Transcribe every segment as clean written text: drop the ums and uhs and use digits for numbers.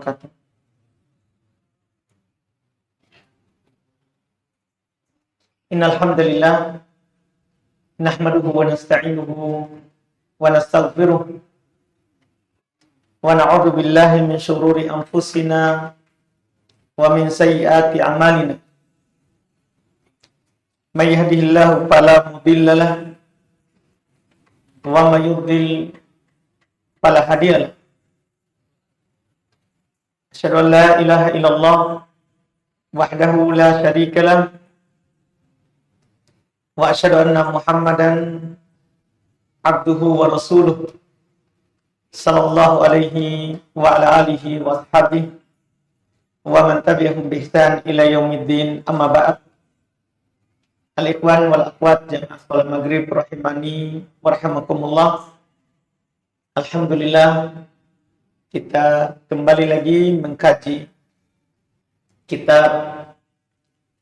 wabarakatuh. Innal hamdalillah nahmaduhu wa nasta'inuhu wa nastaghfiruh wa na'udzu billahi min shururi anfusina wa min sayyiati a'malina. May yahdihillahu fala mudilla lahu wa may yudlil fala hadiya lahu. Asyhadu an la ilaha illallah wahdahu la syarika lahu wa asyhadu anna Muhammadan abduhu wa rasuluh sallallahu alaihi wa ala alihi wa ashabihi wa man tabi'ahum bi ihsan ila yaumiddin, amma ba'd. Al-ikhwan wal akhwat jamaah salat maghrib rahimani wa rahimakumullah. Alhamdulillah, kita kembali lagi mengkaji kitab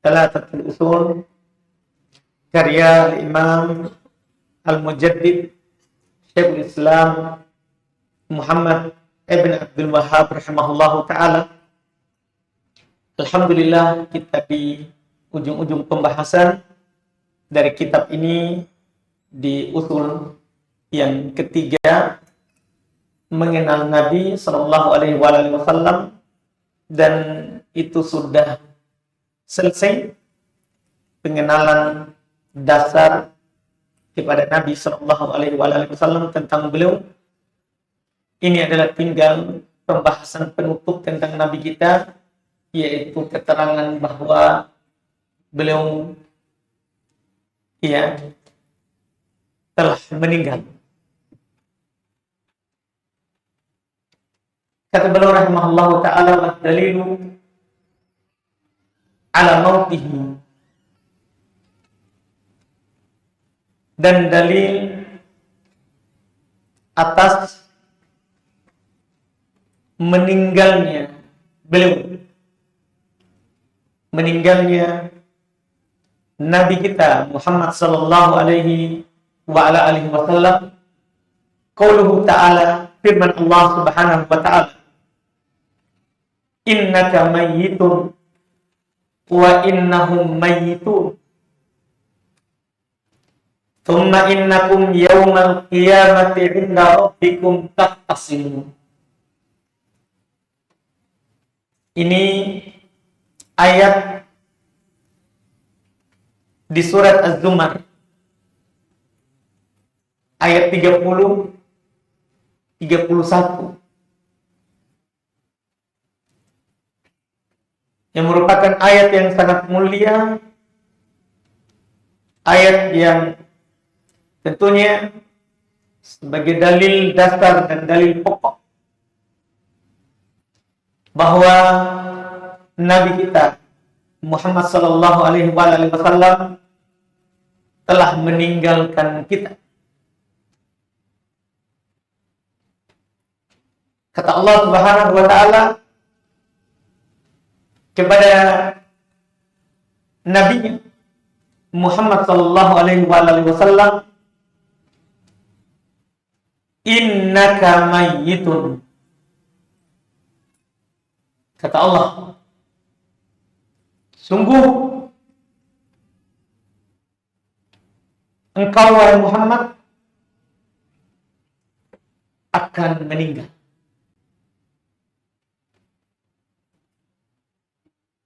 Thalathatul Ushul karya Imam Al-Mujaddid Syekhul Islam Muhammad ibn Abdul Wahhab rahimahullahu ta'ala. Alhamdulillah, kita di ujung-ujung pembahasan dari kitab ini di usul yang ketiga, mengenal Nabi Sallallahu Alaihi Wasallam, dan itu sudah selesai pengenalan dasar kepada Nabi Sallallahu Alaihi Wasallam tentang beliau. Ini adalah tinggal pembahasan penutup tentang Nabi kita, yaitu keterangan bahwa beliau telah meninggal. Kata beliau rahimahullahu ta'ala, wa dalilu ala mautihi, dan dalil atas meninggalnya beliau, meninggalnya Nabi kita Muhammad sallallahu alaihi wa ala alihi wasallam. Qauluhu ta'ala, firman Allah subhanahu wa ta'ala, innaka mayyitun wa innahum mayyitun thumma innakum yawmal qiyamati 'inda rabbikum tahtasimun. Ini ayat di surat Az-Zumar ayat 30 31, yang merupakan ayat yang sangat mulia, ayat yang tentunya sebagai dalil dasar dan dalil pokok bahwa Nabi kita Muhammad sallallahu alaihi wasallam telah meninggalkan kita. Kata Allah Subhanahu wa ta'ala kepada Nabi Muhammad sallallahu alaihi wasallam, innaka mayyitun. Kata Allah, sungguh engkau wahai Muhammad akan meninggal.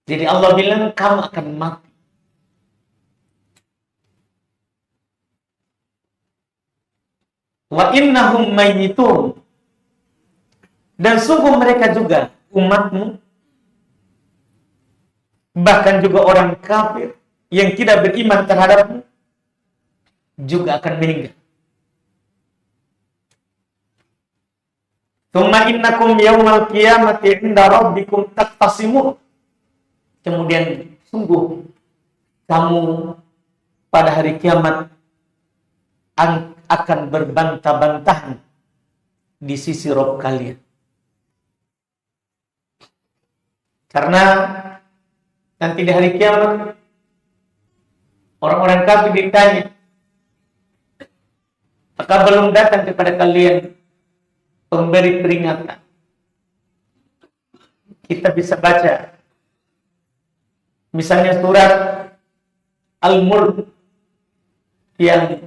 Jadi Allah bilang kamu akan mati. Wa innahum mayyitun, dan sungguh mereka juga umatmu, bahkan juga orang kafir yang tidak beriman terhadapmu juga akan meninggal. Tsumma innakum yaumal qiyamati 'inda rabbikum tahtasimun. Kemudian sungguh kamu pada hari kiamat akan berbantah-bantahan di sisi Rabb kalian. Karena nanti di hari kiamat orang-orang kafir ditanya, apakah belum datang kepada kalian pemberi peringatan kita bisa baca misalnya surat Al-Mulk yang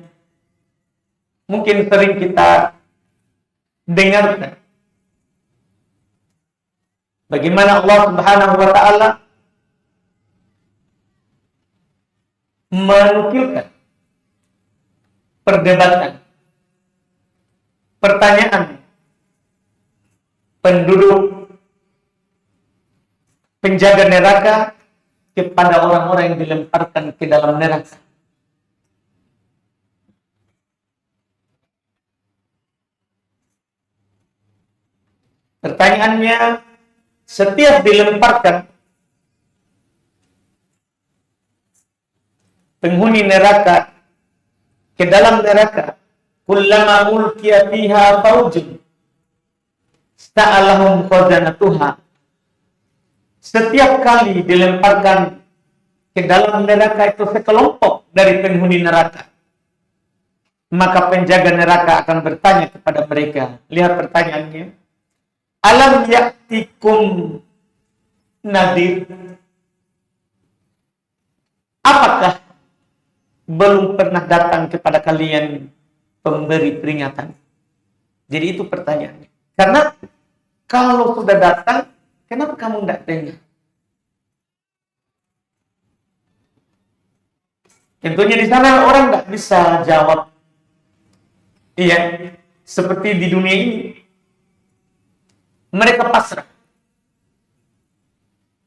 mungkin sering kita dengarkan. Bagaimana Allah Subhanahu wa taala menukilkan perdebatan, pertanyaan penduduk penjaga neraka kepada orang-orang yang dilemparkan ke dalam neraka. Pertanyaannya, setiap dilemparkan penghuni neraka ke dalam neraka, kullama ulqiya fiha faujun sta'alahum khazanatuha. Setiap kali dilemparkan ke dalam neraka itu sekelompok dari penghuni neraka, maka penjaga neraka akan bertanya kepada mereka. Lihat pertanyaannya. Alam ya'tikum nadir? Apakah belum pernah datang kepada kalian pemberi peringatan? Jadi itu pertanyaannya. Karena kalau sudah datang, kenapa kamu tidak dengar? Tentunya di sana orang tidak bisa jawab. Iya, seperti di dunia ini. Mereka pasrah.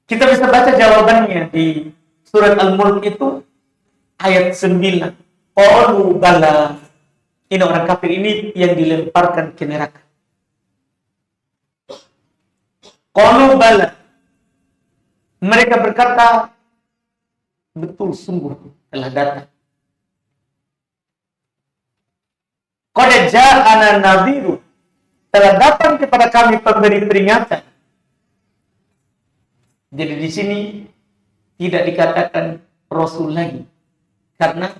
Kita bisa baca jawabannya di surat Al-Mulk itu ayat 9. Qalu bala. Ini orang kafir ini yang dilemparkan ke neraka. Qalu bala. Mereka berkata, betul sungguh telah datang. Qad ja'ana nadhiru. Telah datang kepada kami pemberi peringatan. Jadi di sini tidak dikatakan Rasul lagi. Karena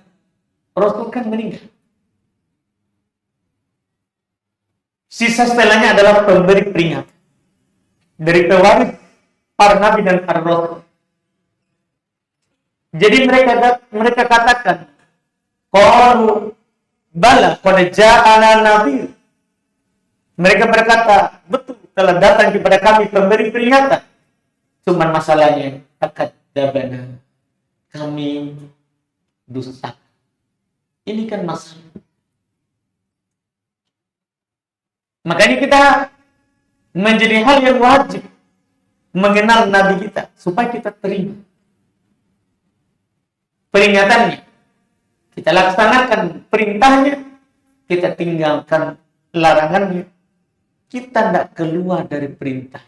Rasul kan meninggal. Sisa setelahnya adalah pemberi peringatan. Dari pewaris para nabi dan para rasul. Jadi mereka katakan, qalu bala qad ja'ana nadhir. Mereka berkata, betul telah datang kepada kami pemberi peringatan. Cuman masalahnya, takadzabana. Kami dusta. Ini kan masalah. Makanya kita menjadi hal yang wajib mengenal Nabi kita supaya kita terima peringatannya. Kita laksanakan perintahnya, kita tinggalkan larangannya. Kita tidak keluar dari perintah.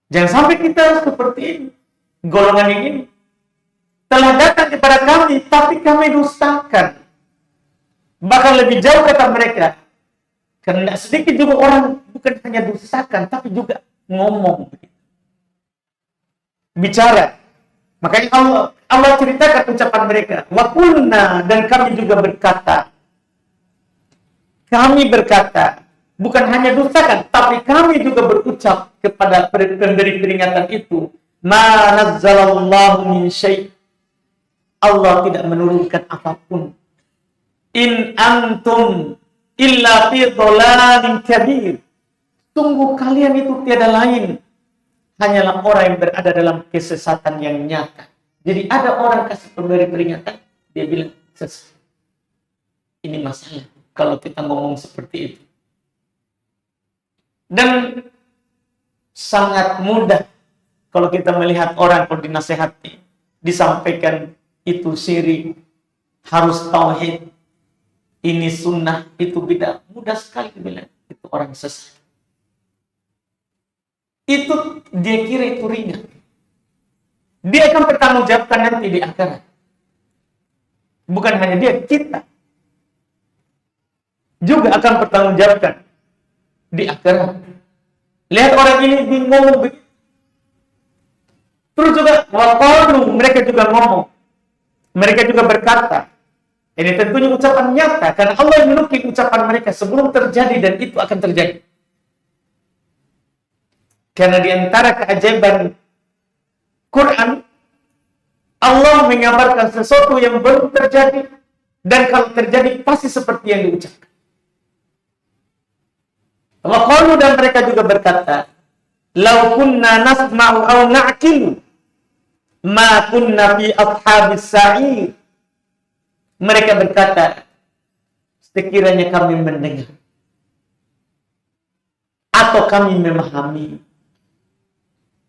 Jangan sampai kita seperti ini. Golongan ini telah datang kepada kami, tapi kami dustakan. Bahkan lebih jauh kata mereka. Karena sedikit juga orang bukan hanya dustakan, tapi juga ngomong. Bicara. Makanya Allah ceritakan ucapan mereka. Wa qulna, dan kami juga berkata. Kami berkata, bukan hanya dustakan, tapi kami juga berucap kepada pemberi peringatan itu, ma nazzalallahu min syai'. Allah tidak menurunkan apapun. In antum illa fi dhalalin kabir. Sungguh kalian itu tiada lain, hanyalah orang yang berada dalam kesesatan yang nyata. Jadi ada orang kasih pemberi peringatan, dia bilang sesat. Ini masalah. Kalau kita ngomong seperti itu. Dan sangat mudah kalau kita melihat orang kalau dinasehati, disampaikan itu syirik, harus tauhid, ini sunnah, itu bidah. Mudah sekali bilang itu orang sesat. Itu dia kira itu ringan. Dia akan bertanggungjawabkan nanti di akhirat. Bukan hanya dia, kita juga akan bertanggungjawabkan di akhirat. Lihat orang ini ngomong begitu. Terus juga waqalu, mereka juga ngomong. Mereka juga berkata. Ini tentunya ucapan nyata karena Allah yang menukil ucapan mereka sebelum terjadi dan itu akan terjadi. Karena di antara keajaiban Quran, Allah mengabarkan sesuatu yang belum terjadi, dan kalau terjadi pasti seperti yang diucapkan. Wa qalu, dan mereka juga berkata, "Lau kunna nasma'u aw na'qilu ma kunna fi ashabis sa'ir." Mereka berkata, sekiranya kami mendengar atau kami memahami,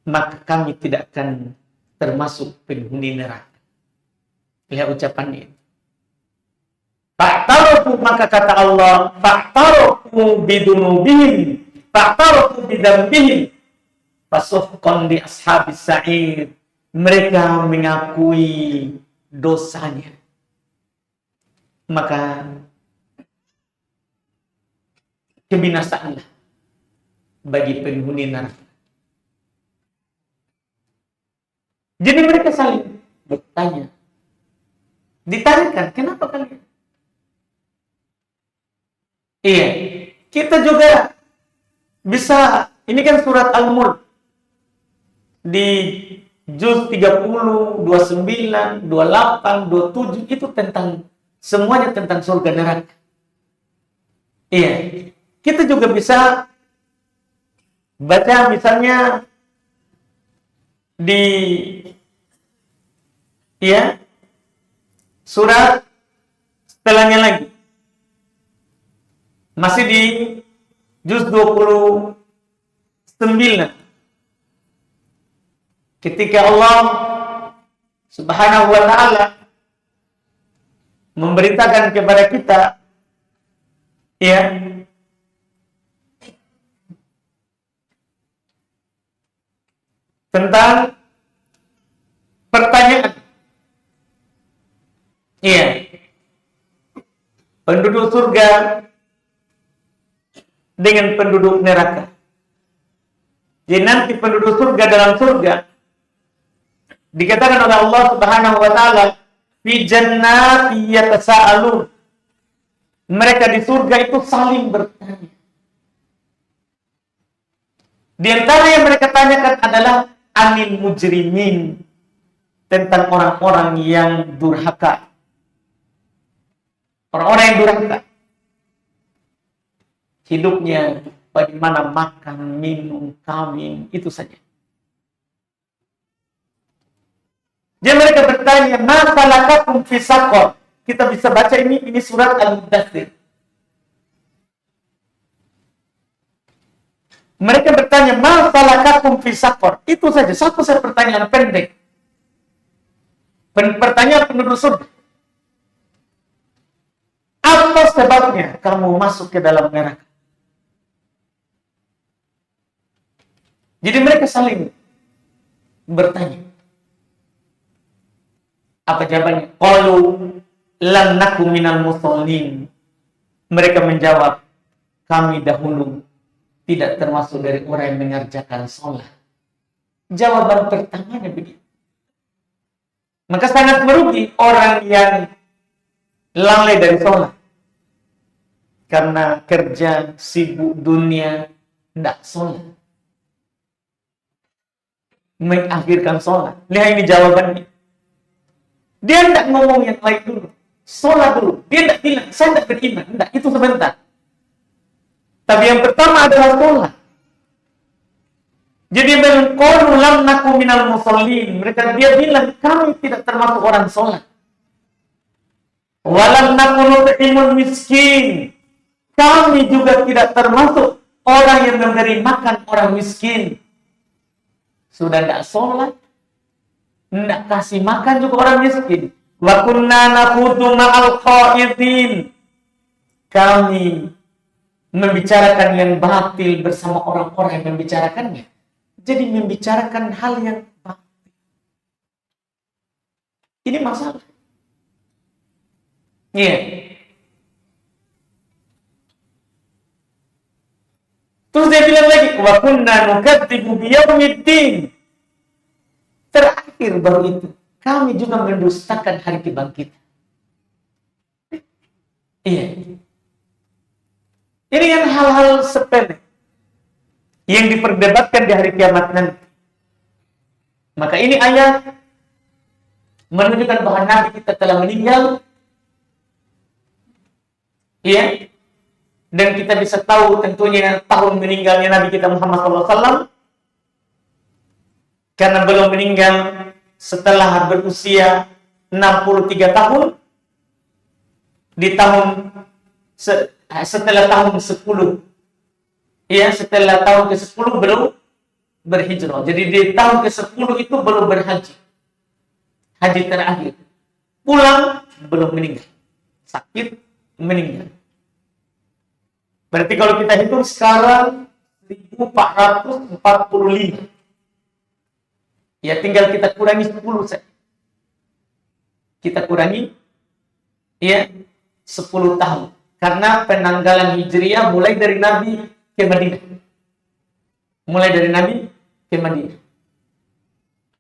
maka kami tidak akan termasuk penghuni neraka. Lihat ucapannya. Fa'tarofu, maka kata Allah, fa'tarofu bidunubihim, fa'tarofu bidambihim, fasuhqan li ashabis sa'ir. Mereka mengakui dosanya, maka kebinasaanlah bagi penghuni neraka. Jadi mereka saling bertanya, ditanyakan, kenapa kalian? Iya, kita juga bisa, ini kan surat Al-Mulk di juz 30, 29, 28, 27 itu tentang semuanya tentang surga neraka. Iya, kita juga bisa baca misalnya di surat setelahnya lagi, masih di juz 29, ketika Allah Subhanahu wa ta'ala memberitakan kepada kita tentang pertanyaan penduduk surga dengan penduduk neraka. Jadi nanti penduduk surga dalam surga dikatakan oleh Allah Subhanahu wa ta'ala, fi jannati yatasaalun. Mereka di surga itu saling bertanya. Di antara yang mereka tanyakan adalah anil mujrimin, tentang orang-orang yang durhaka. Orang-orang yang durhaka, hidupnya bagaimana makan, minum, kawin, itu saja. Jadi mereka bertanya, ma salakakum fi saqar. Kita bisa baca ini surat Al-Mudaththir. Mereka bertanya, ma salakakum fi saqar. Itu saja, satu pertanyaan pendek. Pertanyaan penduduk surga. Apa sebabnya kamu masuk ke dalam neraka? Jadi mereka saling bertanya. Apa jawabannya? Qalu lam naku minal musallin. Mereka menjawab, kami dahulu tidak termasuk dari orang yang mengerjakan sholat. Jawaban pertamanya begitu. Maka sangat merugi orang yang lalai dari sholat. Karena kerja, sibuk dunia, tidak sholat. Mengakhirkan sholat. Lihat ini jawabannya. Dia tidak ngomong yang lain dulu. Sholat dulu. Dia tidak bilang, saya tidak beriman. Tidak, itu sebentar. Tapi yang pertama adalah sholat. Jadi bilang, qalu lam naku minal musallin. Dia bilang, kami tidak termasuk orang sholat. Walam naku nut'imul miskin. Kami juga tidak termasuk orang yang memberi makan orang miskin. Sudah tidak sholat, tidak kasih makan juga orang miskin. Wa kunna nakhudu ma'al khaidin. Kami membicarakan yang batil bersama orang-orang yang membicarakannya. Jadi membicarakan hal yang batil. Ini masalah. Terus dia bilang lagi, wa kunna nukadzibu biyaumiddin. Terakhir baru itu, kami juga mendustakan hari kebangkitan. Ini kan hal-hal sepele. yang diperdebatkan di hari kiamat nanti. Maka ini ayat menunjukkan bahwa Nabi kita telah meninggal. Ya. Dan kita bisa tahu tentunya tahun meninggalnya Nabi kita Muhammad SAW. Karena belum meninggal setelah berusia 63 tahun. Di tahun setelah tahun 10. Ya, setelah tahun ke-10 belum berhijrah. Jadi di tahun ke-10 itu belum berhaji. Haji terakhir. Pulang belum meninggal. Sakit meninggal. Berarti kalau kita hitung sekarang 1445. Ya tinggal kita kurangi 10 saja. Kita kurangi ya 10 tahun. Karena penanggalan Hijriah mulai dari Nabi ke Madinah. Mulai dari Nabi ke Madinah.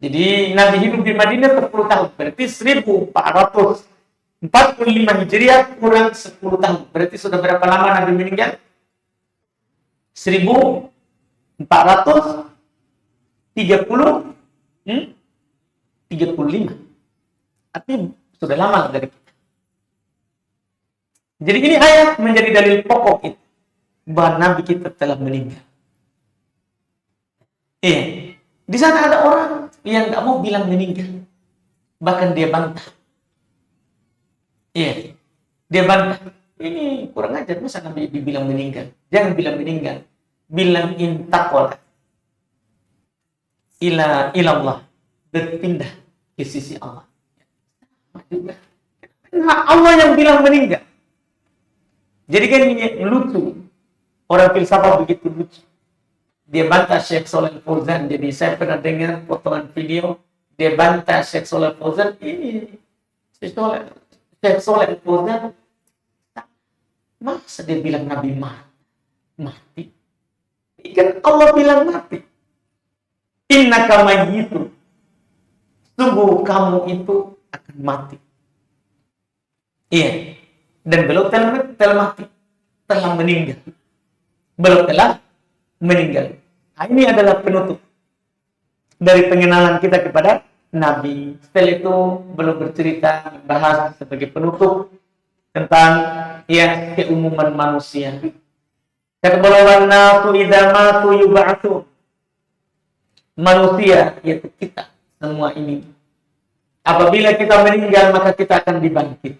Jadi Nabi hidup di Madinah 10 tahun. Berarti 1445 Hijriah kurang 10 tahun. Berarti sudah berapa lama Nabi meninggal? 1435. Artinya sudah lama dari kita. Jadi ini ayat menjadi dalil pokok itu bahwa Nabi kita telah meninggal. Iya. Di sana ada orang yang nggak mau bilang meninggal, bahkan dia bantah. Iya, dia bantah. Ini kurang ajar, masa Nabi dibilang meninggal? Jangan bilang meninggal, bilang intaqala ila Allah, berpindah ke sisi Allah. Nah, Allah yang bilang meninggal. Jadi kan ini lucu. Orang filsafat begitu lucu. Dia bantah Syekh Shalih Al-Fauzan. Jadi saya pernah dengar potongan video. Dia bantah Syekh Shalih Al-Fauzan. Ini Syekh Shalih Al-Fauzan. Masa dia bilang Nabi mati? Kan Allah bilang mati. Innaka mayyitu. Sungguh kamu itu akan mati. Iya. Dan belum telah mati. Telah meninggal. Belum telah meninggal. Nah, ini adalah penutup dari pengenalan kita kepada Nabi. Setelah itu belum bercerita, membahas sebagai penutup tentang ya keumuman manusia. Katakanlah idza matu yub'atsu. Manusia yaitu kita semua ini. Apabila kita meninggal maka kita akan dibangkit.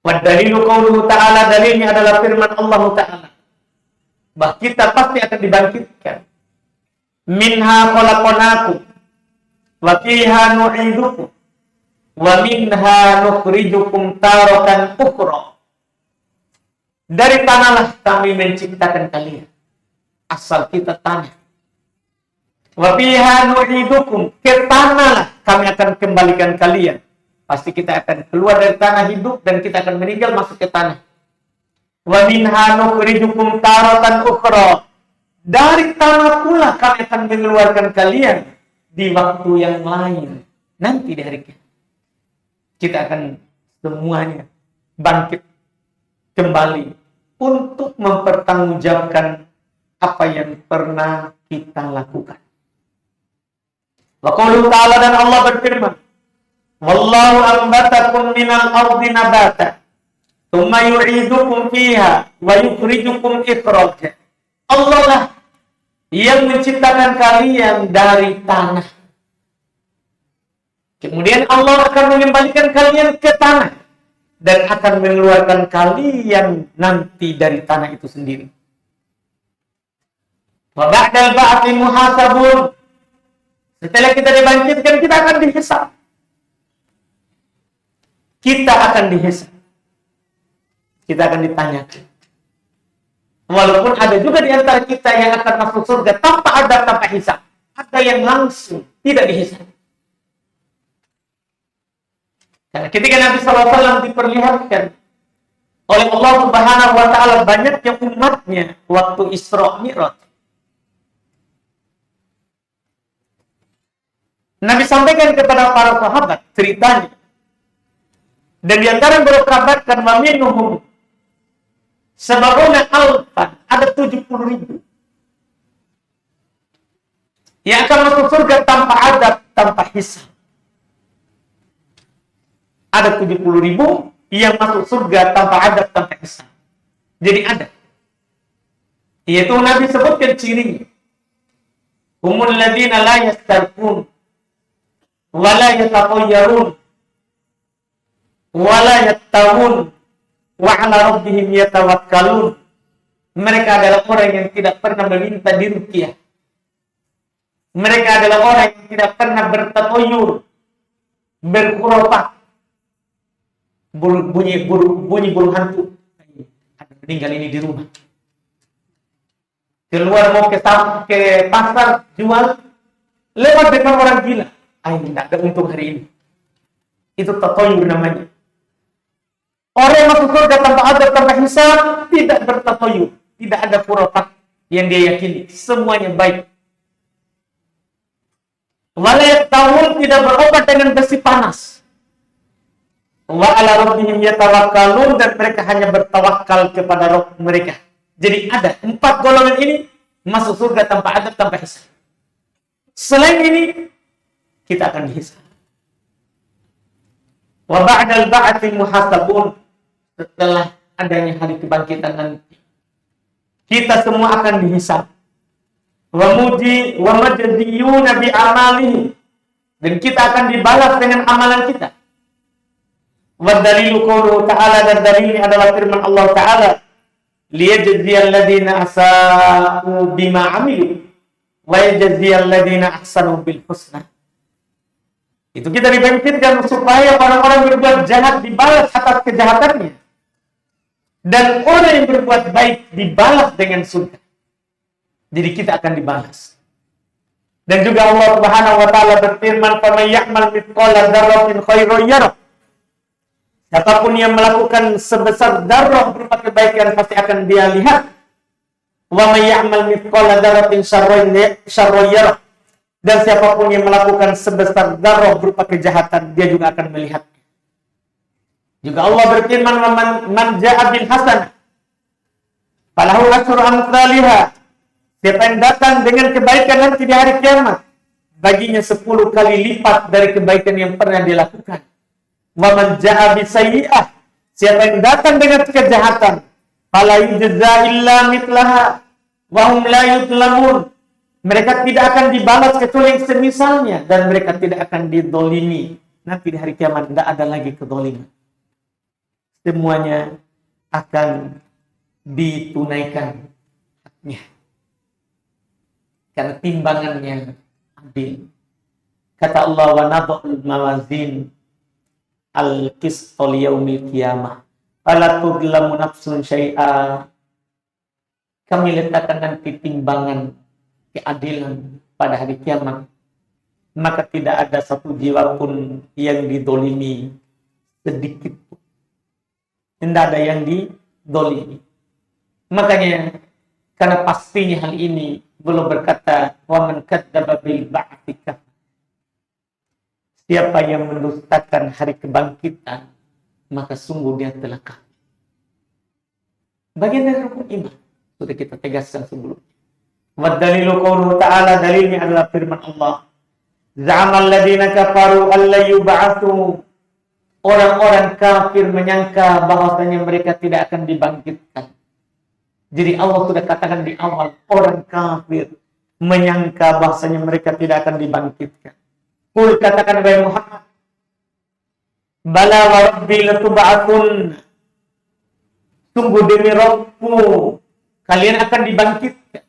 Wa dalilu qauluhu ta'ala, dalilnya adalah firman Allah Ta'ala. Bahwa kita pasti akan dibangkitkan. Minha khalaqnakum wa fiha nu'idukum wa minha nukhrijukum taratan ukhra. Dari tanahlah kami menciptakan kalian. Asal kita tanah. Wa fiha nu'idukum, ke tanahlah kami akan kembalikan kalian. Pasti kita akan keluar dari tanah hidup dan kita akan meninggal masuk ke tanah. Wa minha nukhrijukum taratan ukhra. Dari tanah pula kami akan mengeluarkan kalian di waktu yang lain. Nanti di hari kiamat. Kita akan semuanya bangkit kembali untuk mempertanggungjawabkan apa yang pernah kita lakukan. Wa qauluhu ta'ala, dan Allah berfirman, wallahu ambatakum minal ardi nabata tsumma yu'idukum fiha wa yukhrijukum ikhraja. Allah lah yang menciptakan kalian dari tanah. Kemudian Allah akan mengembalikan kalian ke tanah dan akan mengeluarkan kalian nanti dari tanah itu sendiri. Wa ba'dal ba'thi muhasabun. Setelah kita dibangkitkan, kita akan dihisab. Kita akan dihisab. Kita akan ditanyakan. Walaupun ada juga di antara kita yang akan masuk surga tanpa adab, tanpa hisab. Ada yang langsung tidak dihisab. Karena ketika Nabi SAW diperlihatkan oleh Allah Subhanahu wa Ta'ala banyaknya umatnya waktu Isra Mi'raj. Nabi sampaikan kepada para sahabat ceritanya. Dan di antara yang berkabarkan wa minhum Sab'una alfan, ada 70.000 yang akan masuk surga tanpa adab, tanpa hisab. Ada 70.000 yang masuk surga tanpa adab, tanpa hisab. Jadi ada. Yaitu Nabi sebutkan cirinya. Humul ladina la yastarqun wa la yatatayyarun wa la yattawun wa ala rabbihim yatawakkalun. Mereka adalah orang yang tidak pernah meminta diruqyah. Mereka adalah orang yang tidak pernah bertatoyur, berkhurafat, bunyi burung hantu. Ada meninggal ini di rumah. Keluar mau ke pasar jual, lewat dengan orang gila. Tidak ada untung hari ini. Itu tatoyur namanya. Orang yang masuk surga tanpa adab, tanpa hisab, tidak bertatoyur, tidak ada khurafat yang dia yakini. Semuanya baik. Walayat tahun tidak berobat dengan besi panas. Wa ala rabbihim yatawakkalun, dan mereka hanya bertawakal kepada Rabb mereka. Jadi ada 4 golongan ini masuk surga tanpa adab, tanpa hisab. Selain ini kita akan dihisab. Wa ba'dal ba'ati muhasabun, setelah adanya hari kebangkitan nanti kita semua akan dihisab. Wa majziyuna bi amalihi, dan kita akan dibalas dengan amalan kita. Wa dalilu qauluhu ta'ala, dan dalilnya adalah firman Allah Ta'ala, liyajziyal ladzina asa'u bima 'amilu wa yajziyal ladzina ahsanu bil husna. Itu kita dibangkitkan supaya orang-orang berbuat jahat dibalas atas kejahatannya, dan orang yang berbuat baik dibalas dengan surga. Jadi kita akan dibalas. Dan juga Allah Subhanahu wa taala berfirman, "Faman ya'mal mithqala dzarratin khairan yarah." Siapapun yang melakukan sebesar darah berupa kebaikan pasti akan dia lihat. "Wa may ya'mal mithqala dzarratin syarran yarah." Dan siapapun yang melakukan sebesar darah berupa kejahatan, dia juga akan melihat. Juga Allah berfirman, "Man ja'a bil hasanah falahu asyru amsalihha." Siapa yang datang dengan kebaikan nanti di hari kiamat, baginya 10 kali lipat dari kebaikan yang pernah dilakukan. Wa man jaa bisayyi'ah, siapa yang datang dengan kejahatan, fala yujza illa mithlaha wa hum la yuzlamun. Mereka tidak akan dibalas kecuali yang semisalnya, dan mereka tidak akan didolimi. Nanti di hari kiamat tidak ada lagi kedoliman. Semuanya akan ditunaikan haknya. Karena timbangannya adil. Kata Allah, wa nadha'ul mawazin al-qist liyaumil qiyamah fala tudlamu nafsun syai'a. Kami letakkan nanti timbangan keadilan pada hari kiamat, maka tidak ada satu jiwa pun yang didolimi sedikit pun. Tidak ada yang didolimi. Makanya karena pastinya hal ini, belum berkata, wa man kadzdzaba bil ba'tsi kafar. Siapa yang mendustakan hari kebangkitan, maka sungguh dia telah kafir. Bagian dari rukun iman sudah kita tegaskan sebelumnya. Wa dalilu qauluhu ta'ala, dalilnya adalah firman Allah, za'amal ladzina kafaru alla yub'atsu. Orang-orang kafir menyangka bahwasanya mereka tidak akan dibangkitkan. Jadi Allah sudah katakan di awal, orang kafir menyangka bahasanya mereka tidak akan dibangkitkan. Qul, katakan wahai Muhammad, bala wa rabbi latub'atsun. Sungguh demi Rabbku, kalian akan dibangkitkan.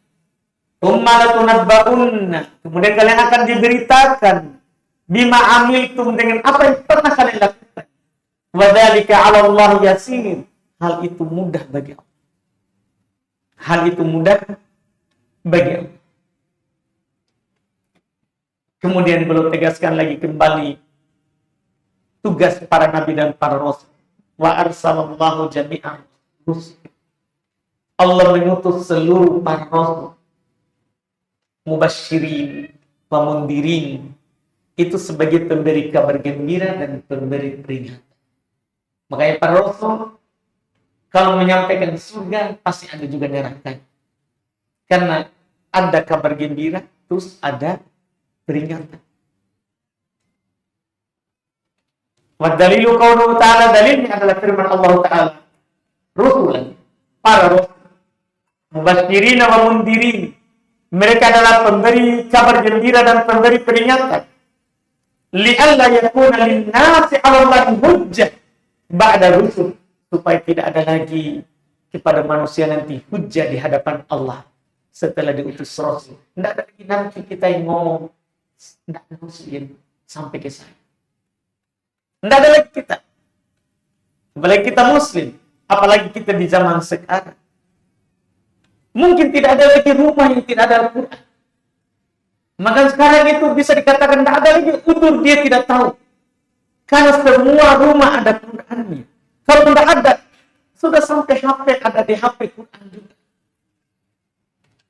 Tsumma latunabba'unna, kemudian kalian akan diberitakan bima amiltum, dengan apa yang pernah kalian lakukan. Wa dzalika 'ala Allah yasir. Hal itu mudah bagi Allah. Hal itu mudah bagi Allah. Kemudian beliau tegaskan lagi kembali tugas para nabi dan para rasul. Wa arsalallahu jami'an rusul. Allah mengutus seluruh para rasul, mubasysyirin wa mundirin, itu sebagai pemberi kabar gembira dan pemberi peringatan. Makanya para rasul Kalau menyampaikan surga, pasti ada juga neraka. Karena ada kabar gembira, terus ada peringatan. Wa dalilu qauluhu ta'ala, dalilnya adalah firman Allah Ta'ala. Rusulan, para rasul. Mubasyirin wa mundirin. Mereka adalah pemberi kabar gembira dan pemberi peringatan. Li'alla yakuna lin-nasi 'ala Allahi hujjah ba'da rusul, supaya tidak ada lagi kepada manusia nanti hujjah di hadapan Allah setelah diutus rasul. Tidak ada lagi nanti kita yang ngomong, tidak ada muslim sampai ke saya. Tidak ada lagi kita. Apalagi kita muslim, apalagi kita di zaman sekarang. Mungkin tidak ada lagi rumah yang tidak ada Al-Quran. Maka sekarang itu bisa dikatakan tidak ada lagi utur dia tidak tahu. Karena semua rumah ada Qurannya. Kalau tidak ada, sudah sampai HP ada di HP Quran juga.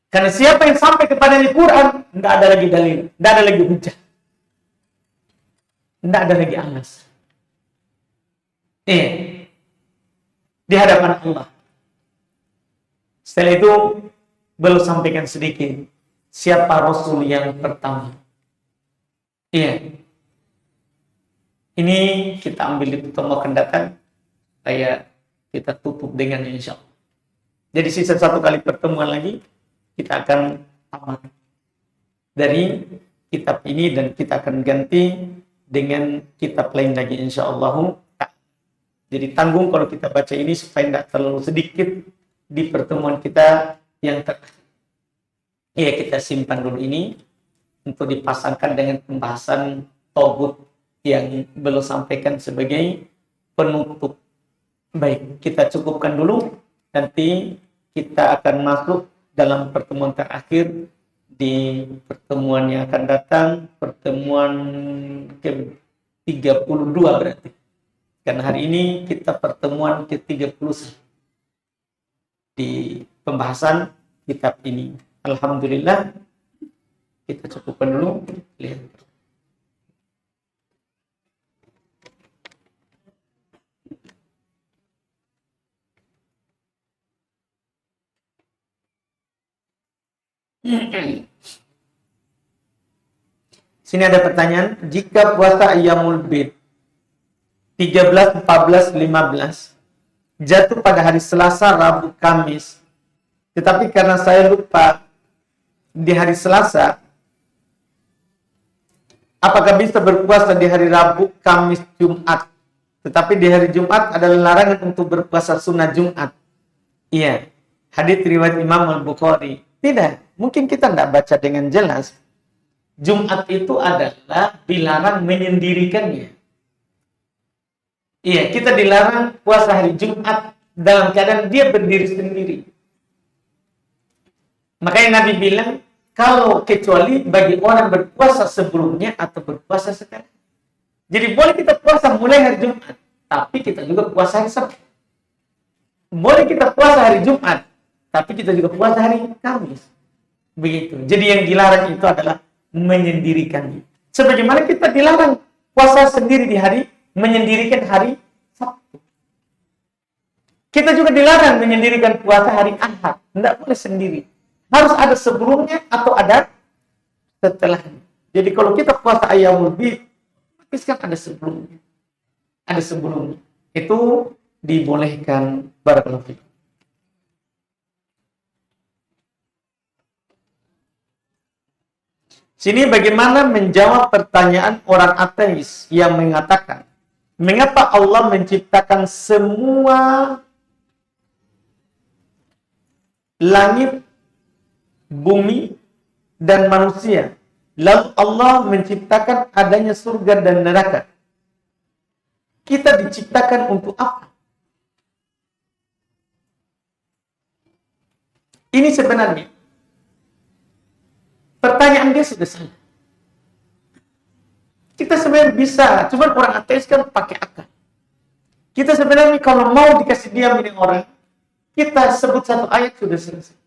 Karena siapa yang sampai kepada Quran, tidak ada lagi dalil, tidak ada lagi hujah, tidak ada lagi alasan. Di hadapan Allah. Setelah itu, belum sampaikan sedikit. Siapa Rasul yang pertama? Ini kita ambil di pertemuan akan datang. Kayak kita tutup dengan insya Allah. Jadi sisa satu kali pertemuan lagi, kita akan tamat dari kitab ini dan kita akan ganti dengan kitab lain lagi insya Allah. Jadi tanggung kalau kita baca ini supaya tidak terlalu sedikit di pertemuan kita yang terakhir. Kita simpan dulu ini untuk dipasangkan dengan pembahasan Togut yang belum sampaikan sebagai penutup. Baik, kita cukupkan dulu. Nanti kita akan masuk dalam pertemuan terakhir di pertemuan yang akan datang, pertemuan ke-32 berarti. Karena hari ini kita pertemuan ke-30 di pembahasan kitab ini. Alhamdulillah, kita cukupkan dulu. Lihat. Sini ada pertanyaan, jika puasa Ayyamul Bid 13, 14, 15 jatuh pada hari Selasa, Rabu, Kamis, tetapi karena saya lupa di hari Selasa, apakah bisa berpuasa di hari Rabu, Kamis, Jumat? Tetapi di hari Jumat adalah larangan untuk berpuasa sunnah Jumat. Iya, hadits riwayat Imam Al-Bukhari. Tidak, mungkin kita tidak baca dengan jelas. Jumat itu adalah dilarang menyendirikannya. Iya, kita dilarang puasa hari Jumat dalam keadaan dia berdiri sendiri. Makanya Nabi bilang, kalau kecuali bagi orang berpuasa sebelumnya atau berpuasa sekarang. Jadi boleh kita puasa mulai hari Jumat, tapi kita juga puasa hari Sabtu. Boleh kita puasa hari Jumat, tapi kita juga puasa hari Kamis. Begitu. Jadi yang dilarang itu adalah menyendirikannya. Sebagaimana kita dilarang puasa sendiri di hari, menyendirikan hari Sabtu. Kita juga dilarang menyendirikan puasa hari Ahad. Tidak boleh sendiri. Harus ada sebelumnya atau ada setelahnya. Jadi kalau kita puasa Ayyamul Bid, kan ada sebelumnya. Ada sebelumnya. Itu dibolehkan. Barakallahu fikum. Sini bagaimana menjawab pertanyaan orang ateis yang mengatakan, mengapa Allah menciptakan semua langit, bumi, dan manusia, lalu Allah menciptakan adanya surga dan neraka? Kita diciptakan untuk apa? Ini sebenarnya pertanyaan dia sudah salah. Kita sebenarnya bisa, cuma orang ateis kan pakai akal. Kita sebenarnya kalau mau dikasih diam ini orang, kita sebut satu ayat sudah selesai.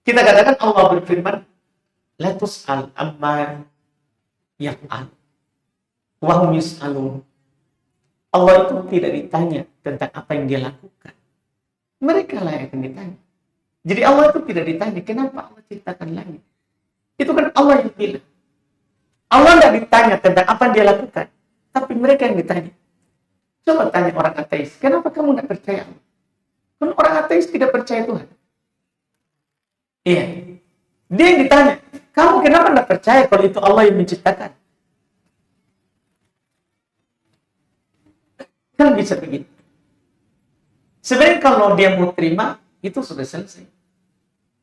Kita katakan Allah berfirman, la tus'al amma yaf'al wa hum yus'alun. Allah itu tidak ditanya tentang apa yang dia lakukan. Mereka lah yang akan ditanya. Jadi Allah itu tidak ditanya, kenapa Allah ciptakan langit? Itu kan Allah yang bilang. Allah tidak ditanya tentang apa yang dia lakukan. Tapi mereka yang ditanya. Coba tanya orang ateis, kenapa kamu tidak percaya Allah? Kan orang ateis tidak percaya Tuhan. Iya. Dia yang ditanya, kamu kenapa tidak percaya kalau itu Allah yang menciptakan? Kan bisa begitu. Sebenarnya kalau dia mau terima, itu sudah selesai.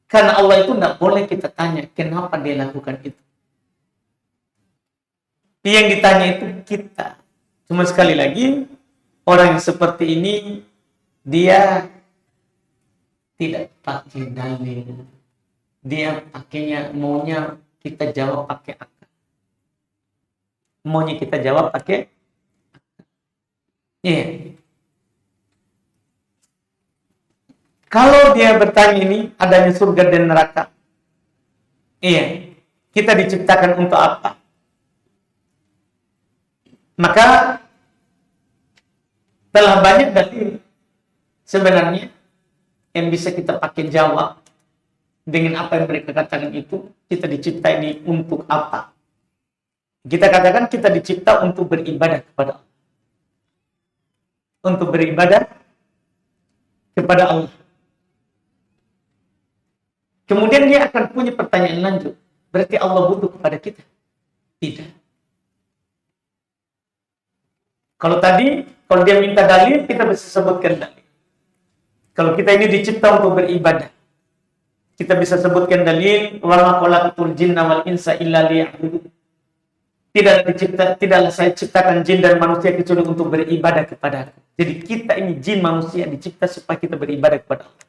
Karena Allah itu tidak boleh kita tanya, kenapa dia lakukan itu. Yang ditanya itu kita. Cuma sekali lagi, orang yang seperti ini, dia tidak pakai dalil. Dia pakainya, maunya kita jawab pakai akal. Maunya kita jawab pakai akal. Iya. Kalau dia bertanya ini, adanya surga dan neraka. Iya. Kita diciptakan untuk apa? Maka telah banyak dalil sebenarnya yang bisa kita pakai jawab dengan apa yang mereka katakan itu. Kita dicipta ini untuk apa? Kita katakan kita dicipta untuk beribadah kepada Allah. Untuk beribadah kepada Allah. Kemudian dia akan punya pertanyaan lanjut. Berarti Allah butuh kepada kita? Tidak. Kalau dia minta dalil, kita bisa sebutkan dalil. Kalau kita ini dicipta untuk beribadah, kita bisa sebutkan dalil, wa ma khalaqtul jinna wal insa illa liya'budun. Tidaklah saya ciptakan jin dan manusia kecuali untuk beribadah kepada Aku. Jadi kita ini jin manusia dicipta supaya kita beribadah kepada Allah.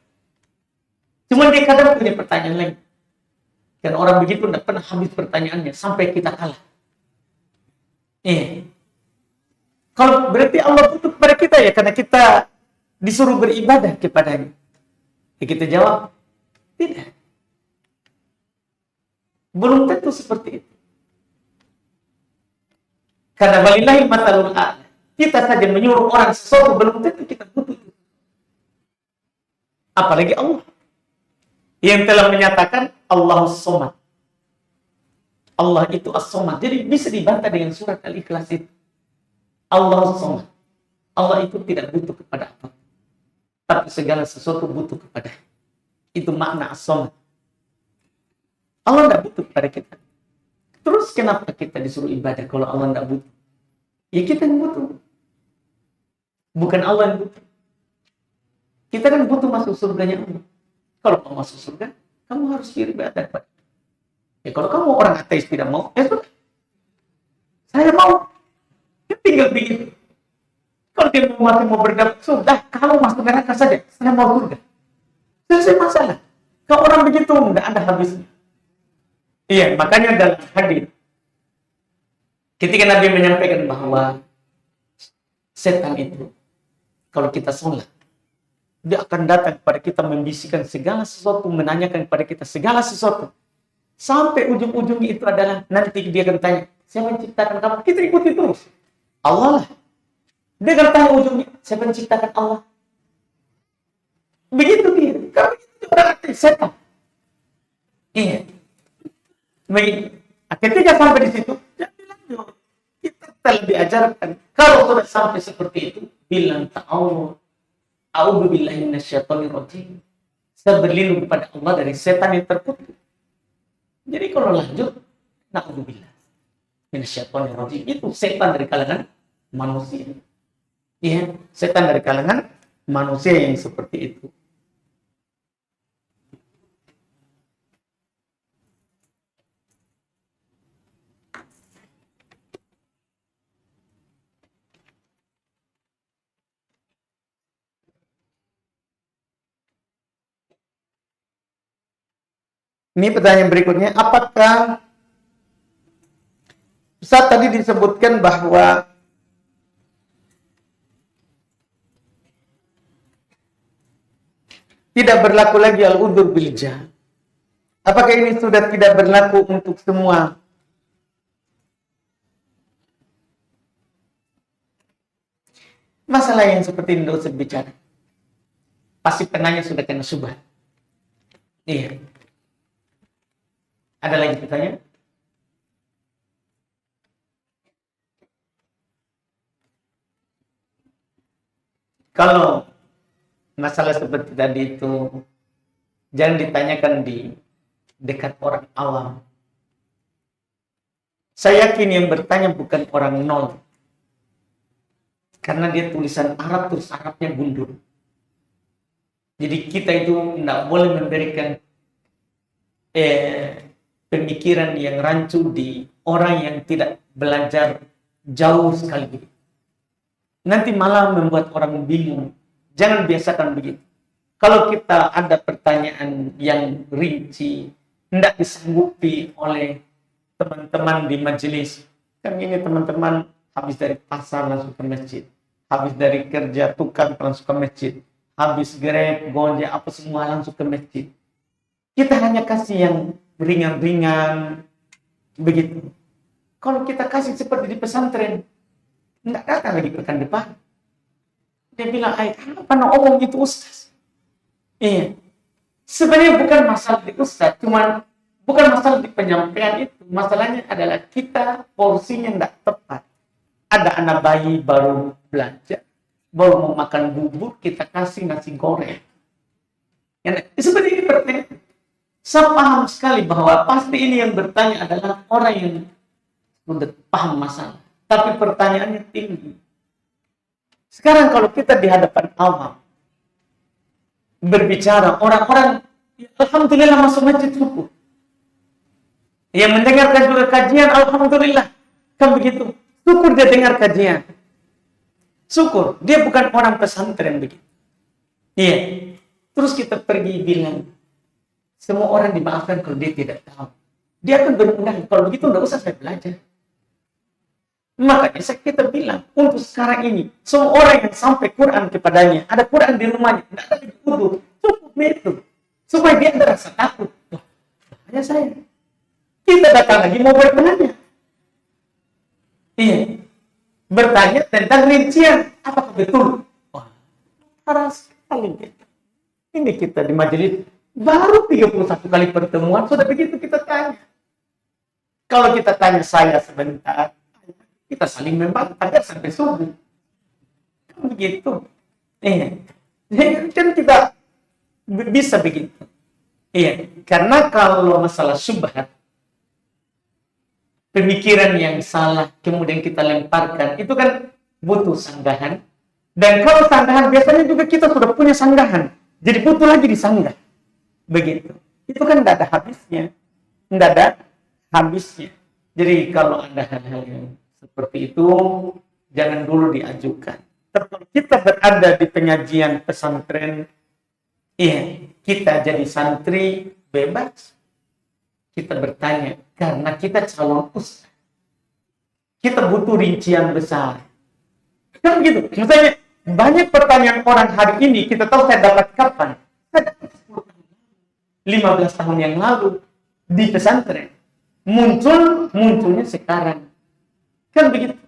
Cuma dia kadang punya pertanyaan lain. Karena orang begitu tidak pernah habis pertanyaannya sampai kita kalah. Kalau berarti Allah butuh kepada kita ya karena kita disuruh beribadah kepadanya. Ya kita jawab, tidak. Belum tentu seperti itu. Karena walillahi matsalul a'la. Kita saja menyuruh orang sesuatu belum tentu kita butuh itu. Apalagi Allah yang telah menyatakan Allahus Somad. Allah itu As-Somad. Jadi bisa dibantah dengan surat Al-Ikhlas itu. Allahus Somad. Allah itu tidak butuh kepada apa. Tapi segala sesuatu butuh kepada. Itu makna As-Somad. Allah tidak butuh kepada kita. Terus kenapa kita disuruh ibadah kalau Allah tidak butuh? Ya kita yang butuh. Bukan Allah yang butuh. Kita kan butuh masuk surganya Allah. Kalau mau masuk surga, kamu harus beribadah. Ya kalau kamu orang ateis tidak mau, ya sudah. Saya mau. Ya tinggal begitu. Kalau dia masih mau berdapat, sudah. Kalau masuk neraka saja, saya mau surga. Selesai masalah. Kalau orang begitu, tidak ada habisnya. Iya, makanya dalam hadis ketika Nabi menyampaikan bahwa setan itu kalau kita sholat dia akan datang kepada kita membisikkan segala sesuatu, menanyakan kepada kita segala sesuatu sampai ujung-ujungnya itu adalah nanti dia akan tanya, siapa yang menciptakan kamu? Kita ikuti terus. Allah lah. Dia akan tanya ujungnya, siapa yang menciptakan Allah? Begitu dia. Kalau itu orang ateis setan. Iya. Baik, ketika sampai di situ, jangan lanjut. Kita telah diajarkan. Kalau sudah sampai seperti itu, bilang a'udzubillahi minasyaitonirrajim. Saya berlindung kepada Allah dari setan yang terkutuk. Jadi kalau lanjut, na'udzubillah minasyaitonirrajim. Itu setan dari kalangan manusia. Iya, setan dari kalangan manusia yang seperti itu. Ini pertanyaan berikutnya, apakah Ustaz tadi disebutkan bahwa tidak berlaku lagi al-udhur bil jahl. Apakah ini sudah tidak berlaku untuk semua? Masalah yang seperti ini tidak usah bicara. Pasti penanya sudah kena syubhat. Iya. Ada lagi pertanyaan? Kalau masalah seperti tadi itu jangan ditanyakan di dekat orang awam. Saya yakin yang bertanya bukan orang nol. Karena dia tulisan Arab, terus Arabnya gundul. Jadi kita itu tidak boleh memberikan pemikiran yang rancu di orang yang tidak belajar jauh sekali. Nanti malah membuat orang bingung. Jangan biasakan begitu. Kalau kita ada pertanyaan yang rinci, tidak disanggupi oleh teman-teman di majelis. Kan ini teman-teman habis dari pasar langsung ke masjid. Habis dari kerja tukang langsung ke masjid. Habis Grab, Gojek, apa semua langsung ke masjid. Kita hanya kasih yang ringan-ringan, begitu. Kalau kita kasih seperti di pesantren, tidak datang lagi pekan depan. Dia bilang, apa nak omong itu Ustaz? Iya. Sebenarnya bukan masalah di Ustaz, cuman bukan masalah di penyampaian itu. Masalahnya adalah kita porsinya tidak tepat. Ada anak bayi baru belajar, baru mau makan bubur, kita kasih nasi goreng. Ya, seperti ini pertanyaan. Saya paham sekali bahwa pasti ini yang bertanya adalah orang yang sudah paham masalah. Tapi pertanyaannya tinggi. Sekarang kalau kita di hadapan awam, berbicara, orang-orang, ya, alhamdulillah masuk masjid subuh. Yang mendengarkan juga kajian, alhamdulillah. Kan begitu. Syukur dia dengar kajian. Syukur. Dia bukan orang pesantren begitu. Iya. Terus kita pergi bilang, semua orang dimaafkan kalau dia tidak tahu. Dia akan berundang. Kalau begitu tidak usah saya belajar. Makanya kita bilang, untuk sekarang ini, semua orang yang sampai Quran kepadanya, ada Quran di rumahnya, tidak ada wudhu, cukup itu. Supaya dia ada rasa takut. Hanya saya. Kita datang lagi mau bertanya. Iya. Bertanya tentang rincian. Apakah betul? Wah, parah sekali. Ini kita di majelis baru 31 kali pertemuan, sudah begitu kita tanya. Kalau kita tanya saya sebentar, kita saling membantah sampai subuh. Kan begitu. Iya. Kan kita bisa begitu. Iya. Karena kalau masalah syubhat, pemikiran yang salah, kemudian kita lemparkan, itu kan butuh sanggahan. Dan kalau sanggahan, biasanya juga kita sudah punya sanggahan. Jadi butuh lagi disanggah. Begitu. Itu kan tidak ada habisnya. Tidak ada habisnya. Jadi kalau ada hal-hal yang seperti itu, jangan dulu diajukan. Tapi kalau kita berada di penyajian pesantren, iya, kita jadi santri bebas. Kita bertanya, karena kita calon ustaz. Kita butuh rincian besar. Kan begitu. Misalnya, banyak pertanyaan orang hari ini, kita tahu saya dapat kapan? Saya dapat 15 tahun yang lalu di pesantren. Munculnya sekarang. Kan begitu.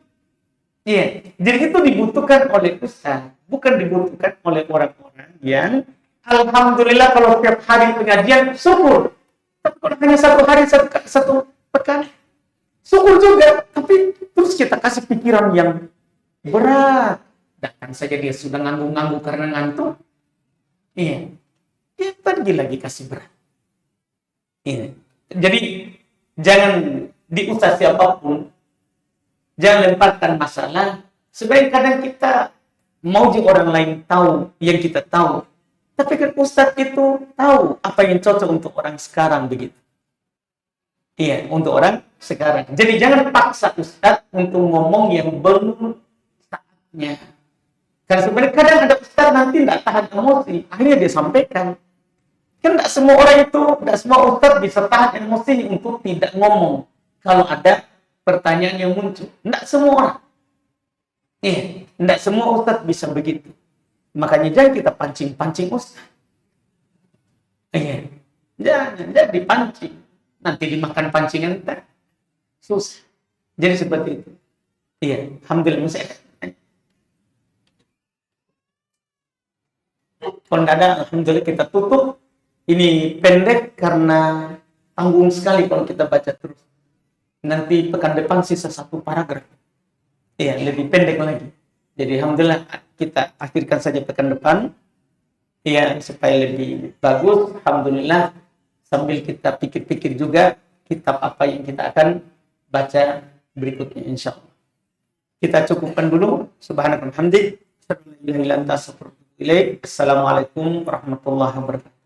Iya. Jadi itu dibutuhkan oleh ustaz, bukan dibutuhkan oleh orang-orang yang alhamdulillah kalau setiap hari pengajian syukur. Tapi kalau hanya satu hari satu pekan syukur juga. Tapi terus kita kasih pikiran yang berat. Datang saja dia sudah ngangguk-ngangguk karena ngantuk. Iya. Dia pergi lagi kasih berat. Ini. Jadi jangan diusah siapapun, jangan lemparkan masalah. Sebenarnya kadang kita mau juga orang lain tahu yang kita tahu. Tapi kan Ustadz itu tahu apa yang cocok untuk orang sekarang begitu. Iya, untuk orang sekarang. Jadi jangan paksa Ustadz untuk ngomong yang belum saatnya. Karena sebenarnya kadang ada Ustadz nanti tidak tahan emosi, akhirnya dia sampaikan. Kan tidak semua orang itu, tidak semua Ustadz bisa tahan emosi untuk tidak ngomong. Kalau ada pertanyaan yang muncul, tidak semua orang. Tidak semua Ustadz bisa begitu. Makanya jangan kita pancing-pancing Ustadz. Jangan dipancing. Nanti dimakan pancingan kita. Susah. Jadi seperti itu. Alhamdulillah saya Kalau tidak ada, alhamdulillah kita tutup. Ini pendek karena tanggung sekali kalau kita baca terus. Nanti pekan depan sisa 1 paragraf. Iya, lebih pendek lagi. Jadi alhamdulillah kita akhirkan saja pekan depan. Iya, supaya lebih bagus. Alhamdulillah sambil kita pikir-pikir juga kitab apa yang kita akan baca berikutnya insyaallah. Kita cukupkan dulu. Subhanakallahumma hamdik. Assalamualaikum warahmatullahi wabarakatuh.